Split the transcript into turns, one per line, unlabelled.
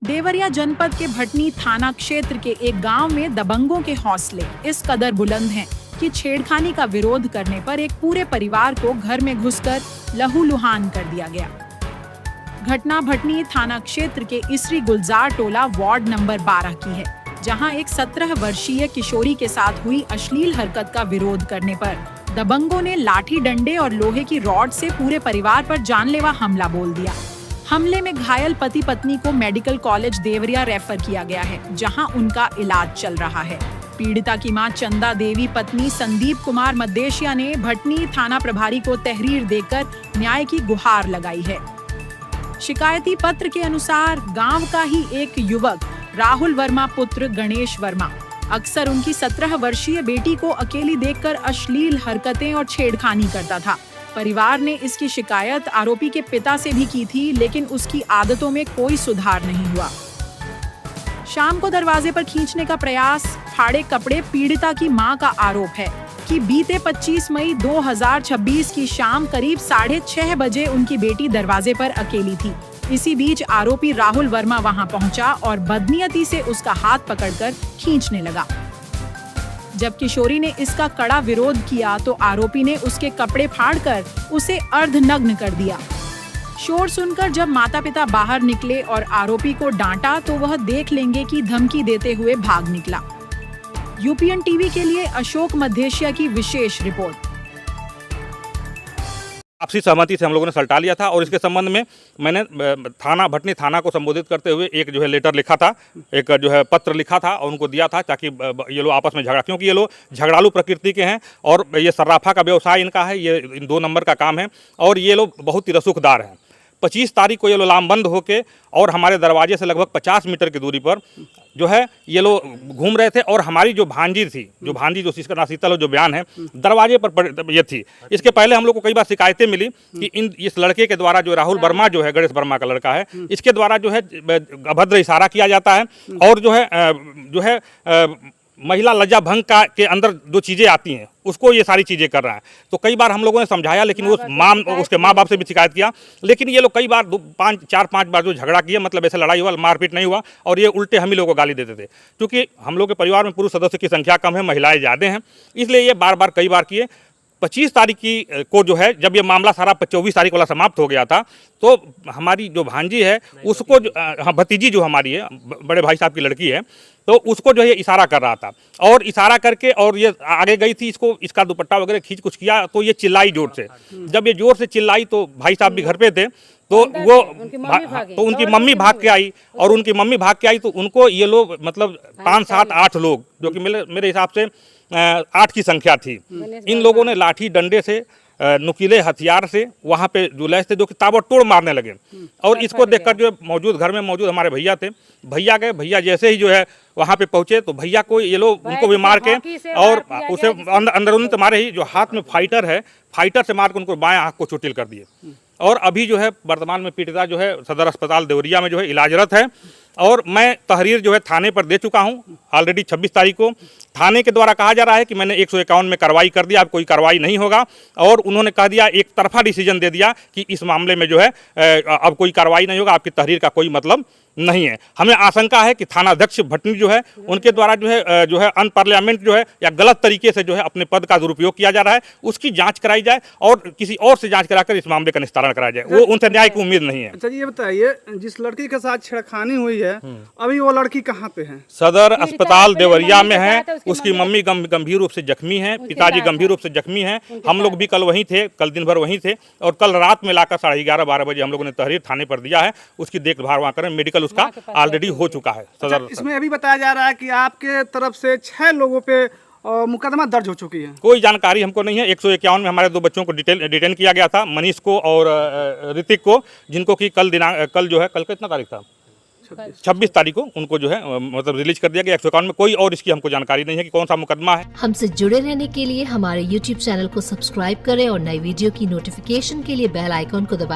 देवरिया जनपद के भटनी थाना क्षेत्र के एक गांव में दबंगों के हौसले इस कदर बुलंद हैं कि छेड़खानी का विरोध करने पर एक पूरे परिवार को घर में घुसकर लहूलुहान कर दिया गया। घटना भटनी थाना क्षेत्र के इसरी गुलजार टोला वार्ड नंबर 12 की है, जहां एक 17 वर्षीय किशोरी के साथ हुई अश्लील हरकत का विरोध करने पर दबंगों ने लाठी डंडे और लोहे की रॉड से पूरे परिवार पर जानलेवा हमला बोल दिया। हमले में घायल पति पत्नी को मेडिकल कॉलेज देवरिया रेफर किया गया है, जहां उनका इलाज चल रहा है। पीड़िता की मां चंदा देवी पत्नी संदीप कुमार मद्देशिया ने भटनी थाना प्रभारी को तहरीर देकर न्याय की गुहार लगाई है। शिकायती पत्र के अनुसार गांव का ही एक युवक राहुल वर्मा पुत्र गणेश वर्मा अक्सर उनकी 17 वर्षीय बेटी को अकेली देखकर अश्लील हरकतें और छेड़खानी करता था। परिवार ने इसकी शिकायत आरोपी के पिता से भी की थी, लेकिन उसकी आदतों में कोई सुधार नहीं हुआ। शाम को दरवाजे पर खींचने का प्रयास, फाड़े कपड़े। पीड़िता की मां का आरोप है कि बीते 25 मई 2026 की शाम करीब 6:30 बजे उनकी बेटी दरवाजे पर अकेली थी। इसी बीच आरोपी राहुल वर्मा वहां पहुंचा और बदनीयती से उसका हाथ पकड़कर खींचने लगा। जब किशोरी ने इसका कड़ा विरोध किया तो आरोपी ने उसके कपड़े फाड़कर उसे अर्धनग्न कर दिया। शोर सुनकर जब माता पिता बाहर निकले और आरोपी को डांटा तो वह देख लेंगे की धमकी देते हुए भाग निकला। यूपीएन टीवी के लिए अशोक मद्धेशिया की विशेष रिपोर्ट।
आपसी सहमति से हम लोगों ने सल्टा लिया था और इसके संबंध में मैंने भटनी थाना को संबोधित करते हुए एक जो है लेटर लिखा था, एक जो है पत्र लिखा था और उनको दिया था, ताकि ये लोग आपस में झगड़ा, क्योंकि ये लोग झगड़ालू प्रकृति के हैं और ये सर्राफा का व्यवसाय इनका है, ये इन 2 नंबर का काम है और ये लोग बहुत ही रसूखदार हैं। 25 तारीख को ये लोग लामबंद होके और हमारे दरवाजे से लगभग 50 मीटर की दूरी पर जो है ये लोग घूम रहे थे और हमारी जो भांजी थी, जो इसका नाम शीतल हो, जो बयान है, दरवाजे पर ये थी। इसके पहले हम लोग को कई बार शिकायतें मिली कि इस लड़के के द्वारा, जो राहुल वर्मा जो है, गणेश वर्मा का लड़का है, इसके द्वारा जो है अभद्र इशारा किया जाता है और जो है महिला लज्जा भंग के अंदर जो चीज़ें आती हैं उसको ये सारी चीज़ें कर रहा है। तो कई बार हम लोगों ने समझाया, लेकिन उसके माँ बाप से भी शिकायत किया, लेकिन ये लोग कई बार 4-5 बार जो झगड़ा किया, मतलब ऐसे लड़ाई हुआ, मारपीट नहीं हुआ और ये उल्टे हम ही लोगों को गाली देते थे। क्योंकि हम लोग के परिवार में पुरुष सदस्य की संख्या कम है, महिलाएं ज़्यादा हैं, इसलिए ये बार कई बार किए। 25 तारीख को जो है, जब ये मामला सारा 24 तारीख वाला समाप्त हो गया था, तो हमारी जो भांजी है उसको, हाँ भतीजी जो हमारी है, बड़े भाई साहब की लड़की है, तो उसको जो है इशारा कर रहा था और इशारा करके और ये आगे गई थी, इसका दुपट्टा वगैरह खींच कुछ किया तो ये चिल्लाई जोर से। जब ये जोर से चिल्लाई तो भाई साहब भी घर पे थे, तो उनकी मम्मी भाग के आई और उनकी मम्मी भाग के आई तो उनको ये लोग, मतलब 5, 7, 8 लोग, जो कि मेरे हिसाब से 8 की संख्या थी, इन लोगों ने लाठी डंडे से, नुकीले हथियार से वहाँ पे जो लैस थे, जो कि ताबड़तोड़ मारने लगे। और इसको देखकर जो घर में मौजूद हमारे भैया थे, भैया जैसे ही जो है वहाँ पे पहुँचे तो भैया को ये लोग, उनको भी मार के और उसे अंदरूनी तो मारे ही, जो हाथ में फाइटर से मार के उनको बाएं आँख को चोटिल कर दिए। और अभी जो है वर्तमान में पीड़िता जो है सदर अस्पताल देवरिया में जो है इलाजरत है और मैं तहरीर जो है थाने पर दे चुका हूं ऑलरेडी। 26 तारीख को थाने के द्वारा कहा जा रहा है कि मैंने 151 में कार्रवाई कर दिया, अब कोई कार्रवाई नहीं होगा और उन्होंने कह दिया, एक तरफा डिसीजन दे दिया कि इस मामले में जो है अब कोई कार्रवाई नहीं होगा, आपकी तहरीर का कोई मतलब नहीं है। हमें आशंका है कि थाना अध्यक्ष भटनी जो है उनके द्वारा जो है अनपार्लियामेंट जो है या गलत तरीके से जो है अपने पद का दुरुपयोग किया जा रहा है, उसकी जांच कराई जाए और किसी और से जांच कराकर इस मामले का निस्तारण कराया जाए। वो उनसे न्याय की उम्मीद नहीं है।
अच्छा ये बताइए, जिस लड़की के साथ छेड़खानी हुई है, अभी वो लड़की कहाँ पे है?
सदर अस्पताल देवरिया में है। उसकी मम्मी गंभीर रूप से जख्मी है, पिताजी गंभीर रूप से जख्मी है। हम लोग भी कल वहीं थे, कल दिन भर वहीं थे और कल रात में लाकर 11:30-12 बजे हम लोगों ने तहरीर थाने पर दिया है। उसकी देखभाल वहाँ करें, मेडिकल उसका ऑलरेडी हो चुका है।
अच्छा, इसमें अभी बताया जा रहा है कि आपके तरफ से 6 लोगों पे मुकदमा दर्ज हो चुकी है।
कोई जानकारी हमको नहीं है। 151 में हमारे 2 बच्चों को डिटेन किया गया था, मनीष को और ऋतिक को, जिनको कि कल जो है, कल कितना तारीख था, 26 तारीख को उनको जो है मतलब रिलीज कर दिया गया। 151 में कोई और इसकी हमको जानकारी नहीं है कि कौन सा मुकदमा है।
हमसे जुड़े रहने के लिए हमारे YouTube चैनल को सब्सक्राइब करें और नई वीडियो की नोटिफिकेशन के लिए बेल आइकॉन को दबाएं।